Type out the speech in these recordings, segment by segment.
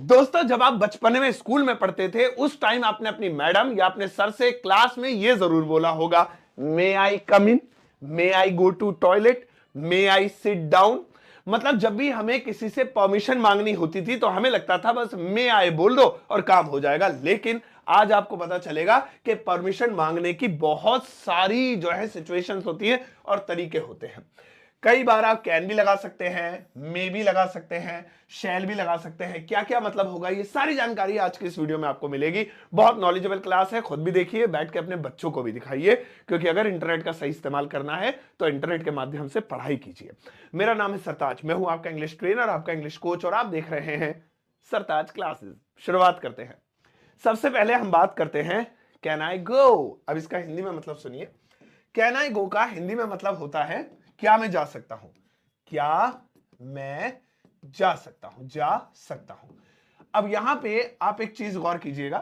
दोस्तों, जब आप बचपन में स्कूल में पढ़ते थे उस टाइम आपने अपनी मैडम या अपने सर से क्लास में यह जरूर बोला होगा, may I come in, may I go to toilet, may I sit down. मतलब जब भी हमें किसी से परमिशन मांगनी होती थी तो हमें लगता था बस मे आई बोल दो और काम हो जाएगा। लेकिन आज आपको पता चलेगा कि परमिशन मांगने की बहुत सारी जो है सिचुएशंस होती है और तरीके होते हैं। कई बार आप कैन भी लगा सकते हैं, मे भी लगा सकते हैं, शैल भी लगा सकते हैं। क्या क्या मतलब होगा, ये सारी जानकारी आज की इस वीडियो में आपको मिलेगी। बहुत नॉलेजेबल क्लास है, खुद भी देखिए, बैठ के अपने बच्चों को भी दिखाइए, क्योंकि अगर इंटरनेट का सही इस्तेमाल करना है तो इंटरनेट के माध्यम से पढ़ाई कीजिए। मेरा नाम है सरताज, मैं हूं आपका इंग्लिश ट्रेनर, आपका इंग्लिश कोच, और आप देख रहे हैं सरताज क्लासेस। शुरुआत करते हैं। सबसे पहले हम बात करते हैं कैन आई गो। अब इसका हिंदी में मतलब सुनिए। कैन आई गो का हिंदी में मतलब होता है क्या मैं जा सकता हूं, क्या मैं जा सकता हूं, जा सकता हूं। अब यहां पे आप एक चीज गौर कीजिएगा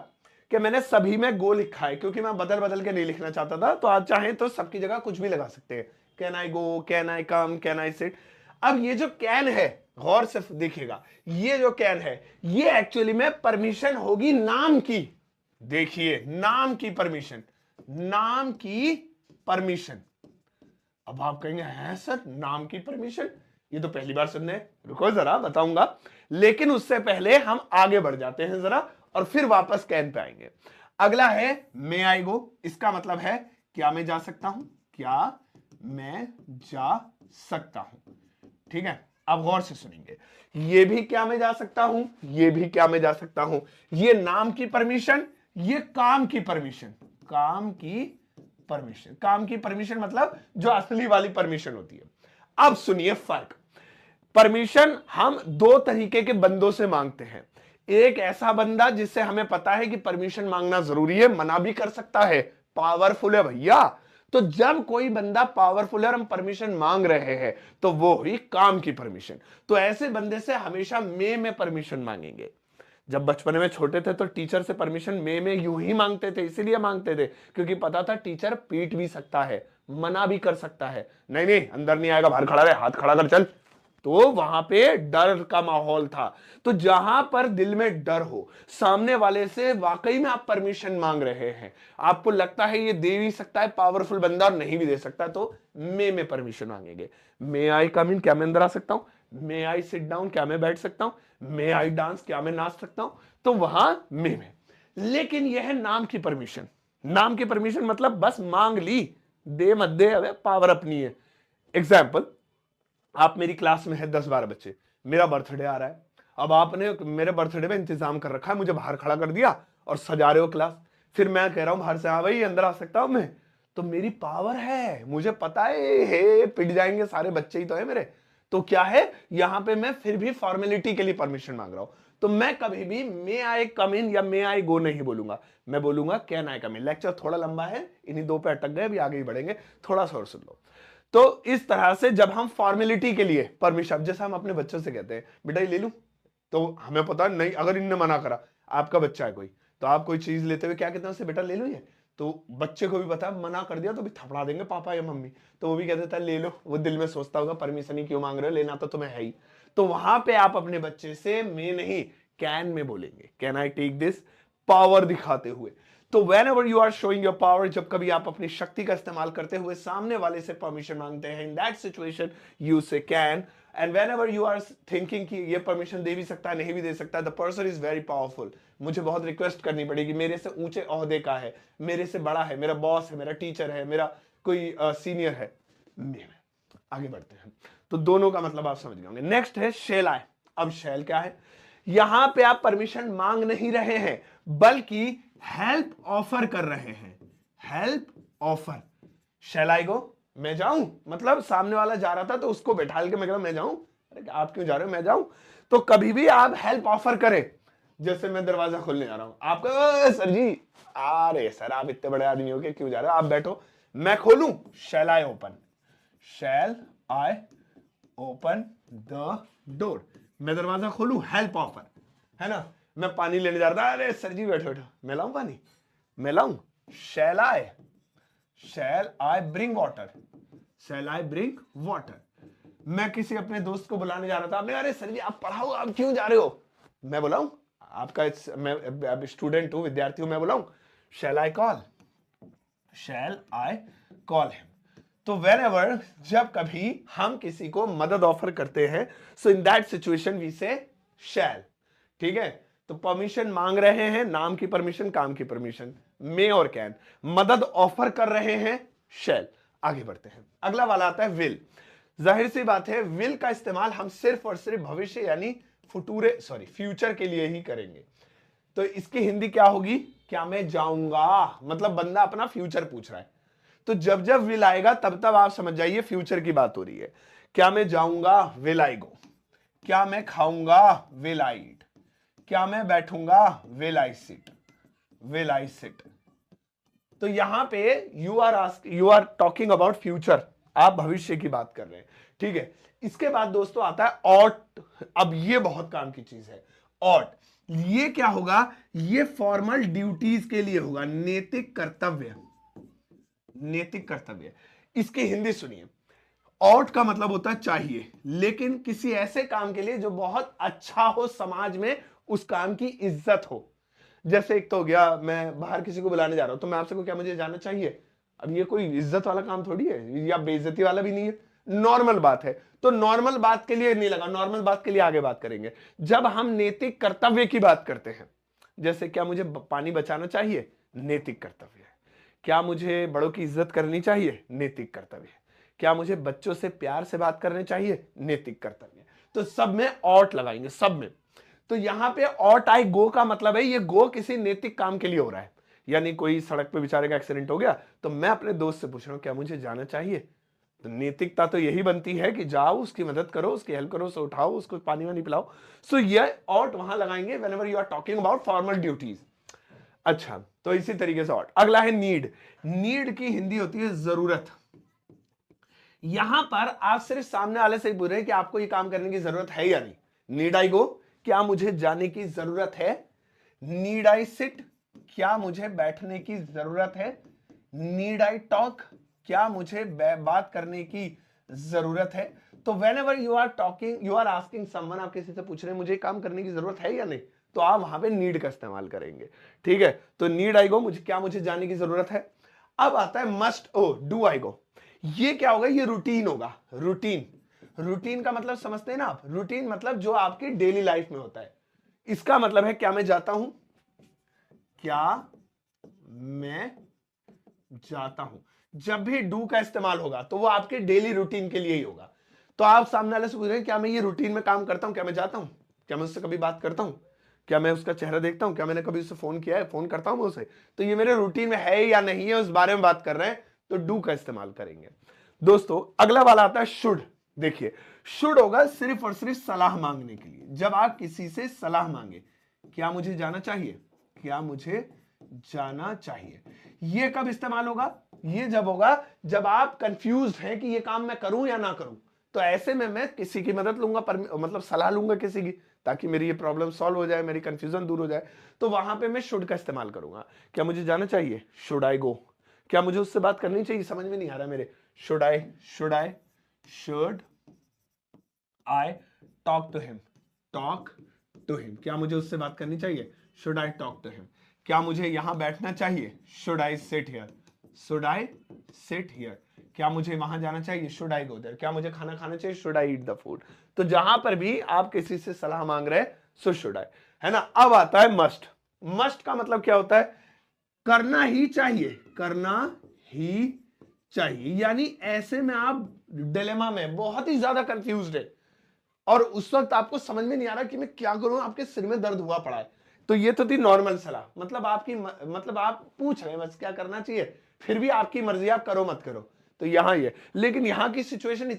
कि मैंने सभी में गो लिखा है क्योंकि मैं बदल बदल के नहीं लिखना चाहता था। तो आप चाहें तो सबकी जगह कुछ भी लगा सकते हैं, can I go, can I come, can I sit. अब ये जो कैन है, गौर से देखिएगा, ये जो कैन है ये एक्चुअली में परमिशन होगी नाम की। देखिए, नाम की परमिशन, नाम की परमिशन। अब आप कहेंगे हैं सर, नाम की परमिशन, ये तो पहली बार सुनने। रुको जरा, बताऊंगा। लेकिन उससे पहले हम आगे बढ़ जाते हैं जरा और फिर वापस कैन पे आएंगे। अगला है मे आई गो। इसका मतलब है क्या मैं जा सकता हूं, क्या मैं जा सकता हूं। ठीक है, अब गौर से सुनेंगे। ये भी क्या मैं जा सकता हूं, ये भी क्या मैं जा सकता हूं। ये नाम की परमिशन, ये काम की परमिशन। काम की परमिशन, काम की परमिशन मतलब जो असली वाली परमिशन होती है। अब सुनिए फर्क। परमिशन हम दो तरीके के बंदों से मांगते हैं। एक ऐसा बंदा जिससे हमें पता है कि परमिशन मांगना जरूरी है, मना भी कर सकता है, पावरफुल है भैया। तो जब कोई बंदा पावरफुल है और हम परमिशन मांग रहे हैं तो वो हुई काम की परमिशन। तो ऐसे बंदे से हमेशा मे में परमिशन मांगेंगे। जब बचपन में छोटे थे तो टीचर से परमिशन मे में यूं ही मांगते थे, इसीलिए मांगते थे क्योंकि पता था टीचर पीट भी सकता है, मना भी कर सकता है। नहीं नहीं, अंदर नहीं आएगा, बाहर खड़ा रहे, हाथ खड़ा कर चल। तो वहां पे डर का माहौल था। तो जहां पर दिल में डर हो, सामने वाले से वाकई में आप परमिशन मांग रहे हैं, आपको लगता है ये दे भी सकता है, पावरफुल बंदा, और नहीं भी दे सकता, तो मे में परमिशन मांगेंगे। मे आई कम इन, क्या मैं अंदर आ सकता हूं। मे आई सिट डाउन, क्या मैं बैठ सकता हूं। मे आई डांस, क्या मैं नाच सकता हूं। तो वहां मे में। लेकिन यह है नाम की परमिशन। नाम की परमिशन मतलब बस मांग ली, दे मत दे, अबे पावर अपनी है। एग्जाम्पल, आप मेरी क्लास में है 10-12 बच्चे, मेरा बर्थडे आ रहा है। अब आपने मेरे बर्थडे में इंतजाम कर रखा है, मुझे बाहर खड़ा कर दिया और सजा रहे हो क्लास। फिर मैं कह रहा हूं बाहर से, हाँ भाई अंदर आ सकता हूं मैं। तो मेरी पावर है, मुझे पता है पिट जाएंगे सारे बच्चे ही तो है मेरे। तो क्या है, यहां पे मैं फिर भी फॉर्मेलिटी के लिए परमिशन मांग रहा हूं। तो मैं कभी भी मे आई कम इन या मे आई गो नहीं बोलूंगा, मैं बोलूंगा can I come in. Lecture थोड़ा लंबा है, इन्हीं दो पे अटक गए, अभी आगे ही बढ़ेंगे, थोड़ा सा और सुन लो। तो इस तरह से जब हम फॉर्मेलिटी के लिए परमिशन, जैसे हम अपने बच्चों से कहते हैं बेटा ये ले लूं, तो हमें पता नहीं, अगर इनने मना करा, आपका बच्चा है कोई, तो आप कोई चीज लेते हुए क्या कहते हैं उससे, बेटा ले लो ये। तो बच्चे को भी पता है मना कर दिया तो भी थपड़ा देंगे पापा या मम्मी, तो वो भी कह देता है ले लो। वो दिल में सोचता होगा परमिशन ही क्यों मांग रहे हो, लेना तो तुम्हें है ही। तो वहां पे आप अपने बच्चे से मे नहीं कैन में बोलेंगे, can I take this, power दिखाते हुए। तो whenever you are showing your power, जब कभी आप अपनी शक्ति का इस्तेमाल करते हुए सामने वाले से परमिशन मांगते हैं, in that situation you say can. And whenever you are thinking कि ये परमिशन दे भी सकता है, नहीं भी दे सकता, the person is very powerful, मुझे बहुत रिक्वेस्ट करनी पड़ेगी, मेरे से ऊंचे ओहदे का है, मेरे से बड़ा है, मेरा बॉस है, मेरा टीचर है, मेरा कोई सीनियर है। आगे बढ़ते हैं। तो दोनों का मतलब आप समझ गए होंगे। नेक्स्ट है शेल आई। अब शेल क्या है, यहां पे आप परमिशन मांग नहीं रहे हैं बल्कि हेल्प ऑफर कर रहे हैं, हेल्प ऑफर। शैल आई गो, मैं जाऊं, मतलब सामने वाला जा रहा था तो उसको बैठा के मैं कह रहा मैं जाऊं, अरे आप क्यों जा रहे हो, मैं जाऊं। तो कभी भी आप हेल्प ऑफर करें, जैसे मैं दरवाजा खोलने जा रहा हूं, आपका सर जी, अरे सर आप इतने बड़े आदमी हो के क्यों जा रहे हो, आप बैठो, मैं खोलूं, shall I open, shall I open the door, मैं दरवाजा खोलूं, हेल्प ऑफर, है ना। मैं पानी लेने जा रहा था, अरे सर जी बैठो बैठो, मैं लाऊं पानी, मैं लाऊं। Shall I bring water, shall I bring water. मैं किसी अपने दोस्त को बुलाने जा रहा था, आपने अरे सर जी आप पढ़ाओ, आप क्यों जा रहे हो, मैं बुलाऊं, आपका मैं स्टूडेंट हूं, विद्यार्थी हूं, मैं बुलाऊं shall I call, shall I call him. तो whenever, जब कभी हम किसी को मदद ऑफर करते हैं, सो इन दैट सिचुएशन वी से शैल। ठीक है, तो परमिशन मांग रहे हैं, नाम की परमिशन, काम की परमिशन, मे और कैन। मदद ऑफर कर रहे हैं, शैल। आगे बढ़ते हैं, अगला वाला आता है विल। जाहिर सी बात है, विल का इस्तेमाल हम सिर्फ और सिर्फ भविष्य यानी फ्यूचर के लिए ही करेंगे। तो इसकी हिंदी क्या होगी? क्या मैं जाऊंगा, मतलब बंदा अपना फ्यूचर पूछ रहा है। तो जब जब विल आएगा तब तब आप समझ जाइए फ्यूचर की बात हो रही है। क्या मैं जाऊंगा? Will I go. क्या मैं खाऊंगा? Will I eat. क्या मैं बैठूंगा? Will I sit. Will I sit. तो यहां पे you are talking about future, आप भविष्य की बात कर रहे हैं। ठीक है, इसके बाद दोस्तों आता है ऑट। अब ये बहुत काम की चीज है, ऑट। ये क्या होगा? ये फॉर्मल ड्यूटीज के लिए होगा, नैतिक कर्तव्य। नैतिक कर्तव्य, इसकी हिंदी सुनिए। ऑट का मतलब होता है चाहिए, लेकिन किसी ऐसे काम के लिए जो बहुत अच्छा हो, समाज में उस काम की इज्जत हो। जैसे एक तो हो गया, मैं बाहर किसी को बुलाने जा रहा हूं, तो मैं आपसे को क्या मुझे जाना चाहिए? अब ये कोई इज्जत वाला काम थोड़ी है, या बेइज्जती वाला भी नहीं है, नॉर्मल बात है। तो नॉर्मल बात के लिए नहीं लगा, नॉर्मल बात के लिए आगे बात करेंगे। जब हम नैतिक कर्तव्य की बात करते हैं, जैसे क्या मुझे पानी बचाना चाहिए? नैतिक कर्तव्य है। क्या मुझे बड़ों की इज्जत करनी चाहिए? नैतिक कर्तव्य है। क्या मुझे बच्चों से प्यार से बात करनी चाहिए? नैतिक कर्तव्य है। तो सब में ऑट लगाएंगे, सब में। तो यहां पे ऑट आई गो का मतलब है, ये गो किसी नैतिक काम के लिए हो रहा है। यानी कोई सड़क पे बेचारे का एक्सीडेंट हो गया, तो मैं अपने दोस्त से पूछ रहा हूं क्या मुझे जाना चाहिए? तो नैतिकता तो यही बनती है कि जाओ, उसकी मदद करो, उसकी हेल्प करो, उसे उठाओ, उसको पानी वानी पिलाओ। सो ये ऑट वहां लगाएंगे whenever you are talking about formal duties. अच्छा, तो इसी तरीके से ऑट। अगला है नीड। नीड की हिंदी होती है जरूरत। यहां पर आप सिर्फ सामने वाले से ही पूछ रहे हैं कि आपको ये काम करने की जरूरत है या नहीं। नीड आई गो, क्या मुझे जाने की जरूरत है? नीड आई सिट, क्या मुझे बैठने की जरूरत है? नीड आई टॉक, क्या मुझे बात करने की जरूरत है? तो whenever you are talking, you are asking someone, आप किसी से पूछ रहे हैं मुझे काम करने की जरूरत है या नहीं, तो आप वहां पे नीड का इस्तेमाल करेंगे। ठीक है, तो नीड आई गो, मुझे क्या मुझे जाने की जरूरत है। अब आता है मस्ट ओ, डू आई गो। ये क्या होगा? ये रूटीन होगा। रूटीन, रूटीन का मतलब समझते हैं ना आप? रूटीन मतलब जो आपकी डेली लाइफ में होता है। इसका मतलब है क्या मैं जाता हूं, क्या मैं जाता हूं। जब भी डू का इस्तेमाल होगा तो वो आपके डेली रूटीन के लिए ही होगा। तो आप सामने वाले से पूछ रहे हैं क्या मैं ये रूटीन में काम करता हूं, क्या मैं जाता हूं, क्या मैं उससे कभी बात करता हूं, क्या मैं उसका चेहरा देखता हूं, क्या मैंने कभी उससे फोन किया है, फोन करता हूं मैं उसे, तो ये मेरे रूटीन में है या नहीं है, उस बारे में बात कर रहे हैं, तो डू का इस्तेमाल करेंगे। दोस्तों अगला वाला आता है शुड। देखिए, शुड होगा सिर्फ और सिर्फ सलाह मांगने के लिए। जब आप किसी से सलाह मांगे, क्या मुझे जाना चाहिए, क्या मुझे जाना चाहिए, ये कब इस्तेमाल होगा? ये जब होगा जब आप कंफ्यूज हैं कि ये काम मैं करूं या ना करूं। तो ऐसे में मैं किसी की मदद लूंगा, मतलब सलाह लूंगा किसी की, ताकि मेरी ये प्रॉब्लम सॉल्व हो जाए, मेरी कंफ्यूजन दूर हो जाए। तो वहां पे मैं शुड का इस्तेमाल करूंगा। क्या मुझे जाना चाहिए? Should I go. क्या मुझे उससे बात करनी चाहिए? समझ में नहीं आ रहा मेरे। Should I talk to him, talk to him. क्या मुझे उससे बात करनी चाहिए? Should I talk to him. क्या मुझे यहां बैठना चाहिए? Should I sit here, should I sit here. क्या मुझे वहां जाना चाहिए? Should I go there. क्या मुझे खाना खाना चाहिए? Should I eat the food. तो जहां पर भी आप किसी से सलाह मांग रहे हैं, सो शुड आई, है ना। अब आता है मस्ट। मस्ट का मतलब क्या होता है? करना ही चाहिए, करना ही चाहिए। यानी ऐसे में आप डिलेमा में बहुत ही ज्यादा कंफ्यूज्ड है और उस वक्त आपको समझ में नहीं आ रहा कि मैं क्या करूं, आपके सिर में दर्द हुआ पड़ा है। तो ये तो थी नॉर्मल सलाह, मतलब आपकी मतलब आप पूछ रहे हैं बस क्या करना चाहिए, फिर भी आपकी मर्जी, आप करो मत करो। तो यहां ये, लेकिन यहां की सिचुएशन